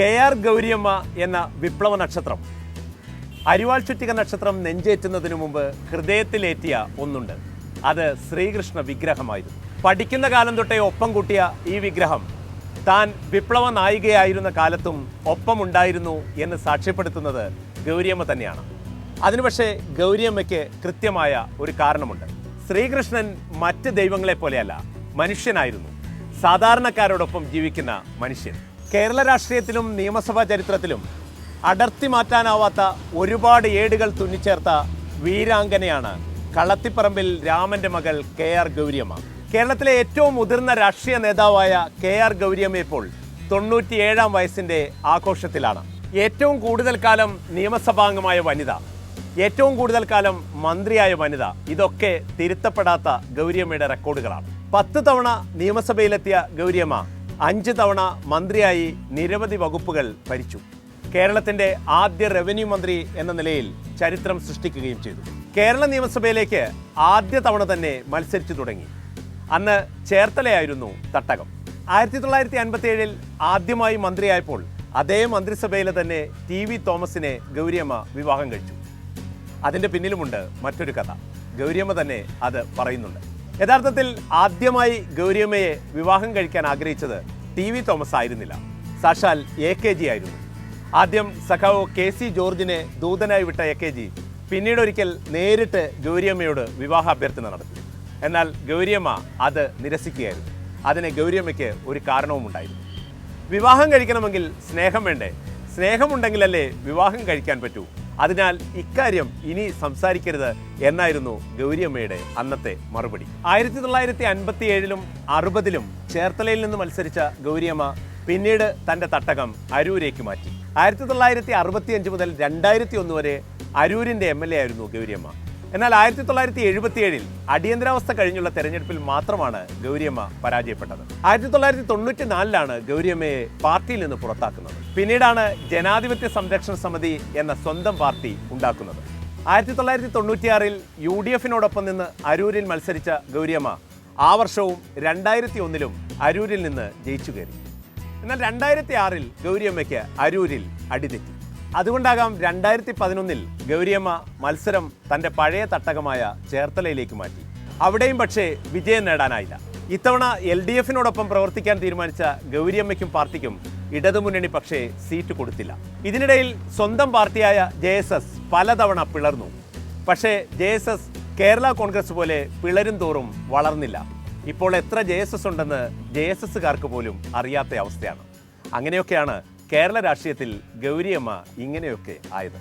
K R. Gouriamma എന്ന വിപ്ലവ നക്ഷത്രം അരിവാൾ ചുറ്റിക നക്ഷത്രം നെഞ്ചേറ്റുന്നതിനു മുമ്പ് ഹൃദയത്തിലേറ്റിയ ഒന്നുണ്ട്. അത് ശ്രീകൃഷ്ണ വിഗ്രഹമായിരുന്നു. പഠിക്കുന്ന കാലം തൊട്ടേ ഒപ്പം കൂട്ടിയ ഈ വിഗ്രഹം താൻ വിപ്ലവ നായികയായിരുന്ന കാലത്തും ഒപ്പമുണ്ടായിരുന്നു എന്ന് സാക്ഷ്യപ്പെടുത്തുന്നത് ഗൗരിയമ്മ തന്നെയാണ്. അതിനു പക്ഷേ ഗൗരിയമ്മയ്ക്ക് കൃത്യമായ ഒരു കാരണമുണ്ട്. ശ്രീകൃഷ്ണൻ മറ്റ് ദൈവങ്ങളെ പോലെയല്ല, മനുഷ്യനായിരുന്നു. സാധാരണക്കാരോടൊപ്പം ജീവിക്കുന്ന മനുഷ്യൻ. കേരള രാഷ്ട്രീയത്തിലും നിയമസഭാ ചരിത്രത്തിലും അടർത്തി മാറ്റാനാവാത്ത ഒരുപാട് ഏടുകൾ തുന്നിച്ചേർത്ത വീരാംഗനയാണ് കളത്തിപ്പറമ്പിൽ രാമന്റെ മകൾ കെ.ആർ. ഗൗരിയമ്മ. കേരളത്തിലെ ഏറ്റവും മുതിർന്ന രാഷ്ട്രീയ നേതാവായ കെ.ആർ. ഗൗരിയമ്മ ഇപ്പോൾ 97-ാം വയസ്സിന്റെ ആഘോഷത്തിലാണ്. ഏറ്റവും കൂടുതൽ കാലം നിയമസഭാംഗമായ വനിത, ഏറ്റവും കൂടുതൽ കാലം മന്ത്രിയായ വനിത, ഇതൊക്കെ തിരുത്തപ്പെടാത്ത ഗൗരിയമ്മയുടെ റെക്കോർഡുകളാണ്. 10 തവണ നിയമസഭയിലെത്തിയ ഗൗരിയമ്മ 5 തവണ മന്ത്രിയായി നിരവധി വകുപ്പുകൾ ഭരിച്ചു. കേരളത്തിന്റെ ആദ്യ റവന്യൂ മന്ത്രി എന്ന നിലയിൽ ചരിത്രം സൃഷ്ടിക്കുകയും ചെയ്തു. കേരള നിയമസഭയിലേക്ക് ആദ്യ തവണ തന്നെ മത്സരിച്ചു തുടങ്ങി. അന്ന് ചേർത്തലയായിരുന്നു തട്ടകം. 1957-ൽ ആദ്യമായി മന്ത്രിയായപ്പോൾ അതേ മന്ത്രിസഭയിലെ തന്നെ ടി.വി. തോമസിനെ ഗൗരിയമ്മ വിവാഹം കഴിച്ചു. അതിൻ്റെ പിന്നിലുമുണ്ട് മറ്റൊരു കഥ. ഗൗരിയമ്മ തന്നെ അത് പറയുന്നുണ്ട്. യഥാർത്ഥത്തിൽ ആദ്യമായി ഗൗരിയമ്മയെ വിവാഹം കഴിക്കാൻ ആഗ്രഹിച്ചത് ടി.വി. തോമസ് ആയിരുന്നില്ല, സാക്ഷാൽ എ.കെ.ജി. ആയിരുന്നു. ആദ്യം സഖാവ് കെ.സി. ജോർജിനെ ദൂതനായി വിട്ട എ.കെ.ജി. പിന്നീട് ഒരിക്കൽ നേരിട്ട് ഗൗരിയമ്മയോട് വിവാഹാഭ്യർത്ഥന നടത്തി. എന്നാൽ ഗൗരിയമ്മ അത് നിരസിക്കുകയായിരുന്നു. അതിന് ഗൗരിയമ്മയ്ക്ക് ഒരു കാരണവും ഉണ്ടായിരുന്നു. വിവാഹം കഴിക്കണമെങ്കിൽ സ്നേഹം വേണ്ടേ? സ്നേഹമുണ്ടെങ്കിലല്ലേ വിവാഹം കഴിക്കാൻ പറ്റൂ. അതിനാൽ ഇക്കാര്യം ഇനി സംസാരിക്കരുത് എന്നായിരുന്നു ഗൗരിയമ്മയുടെ അന്നത്തെ മറുപടി. 1957-ലും 1960-ലും ചേർത്തലയിൽ നിന്ന് മത്സരിച്ച ഗൗരിയമ്മ പിന്നീട് തൻ്റെ തട്ടകം അരൂരേക്ക് മാറ്റി. 1965 മുതൽ 2001 വരെ അരൂരിൻ്റെ MLA ആയിരുന്നു ഗൗരിയമ്മ. എന്നാൽ 1977-ൽ അടിയന്തരാവസ്ഥ കഴിഞ്ഞുള്ള തെരഞ്ഞെടുപ്പിൽ മാത്രമാണ് ഗൗരിയമ്മ പരാജയപ്പെട്ടത്. 1994-ലാണ് ഗൗരിയമ്മയെ പാർട്ടിയിൽ നിന്ന് പുറത്താക്കുന്നത്. പിന്നീടാണ് ജനാധിപത്യ സംരക്ഷണ സമിതി എന്ന സ്വന്തം പാർട്ടി ഉണ്ടാക്കുന്നത്. 1996-ൽ UDF-നോടൊപ്പം നിന്ന് അരൂരിൽ മത്സരിച്ച ഗൗരിയമ്മ ആ വർഷവും 2001-ലും അരൂരിൽ നിന്ന് ജയിച്ചു കയറി. എന്നാൽ 2006-ൽ ഗൗരിയമ്മയ്ക്ക് അരൂരിൽ അടിതെറ്റി. അതുകൊണ്ടാകാം 2011-ൽ ഗൗരിയമ്മ മത്സരം തൻ്റെ പഴയ തട്ടകമായ ചേർത്തലയിലേക്ക് മാറ്റി. അവിടെയും പക്ഷേ വിജയം നേടാനായില്ല. ഇത്തവണ LDF-നോടൊപ്പം പ്രവർത്തിക്കാൻ തീരുമാനിച്ച ഗൗരിയമ്മയ്ക്കും പാർട്ടിക്കും ഇടതുമുന്നണി പക്ഷേ സീറ്റ് കൊടുത്തില്ല. ഇതിനിടയിൽ സ്വന്തം പാർട്ടിയായ JSS പലതവണ പിളർന്നു. പക്ഷേ JSS കേരള കോൺഗ്രസ് പോലെ പിളരും തോറും വളർന്നില്ല. ഇപ്പോൾ എത്ര JSS ഉണ്ടെന്ന് JSS-കാർക്ക് പോലും അറിയാത്ത അവസ്ഥയാണ്. അങ്ങനെയൊക്കെയാണ് കേരള രാഷ്ട്രീയത്തിൽ ഗൗരിയമ്മ ഇങ്ങനെയൊക്കെ ആയത്.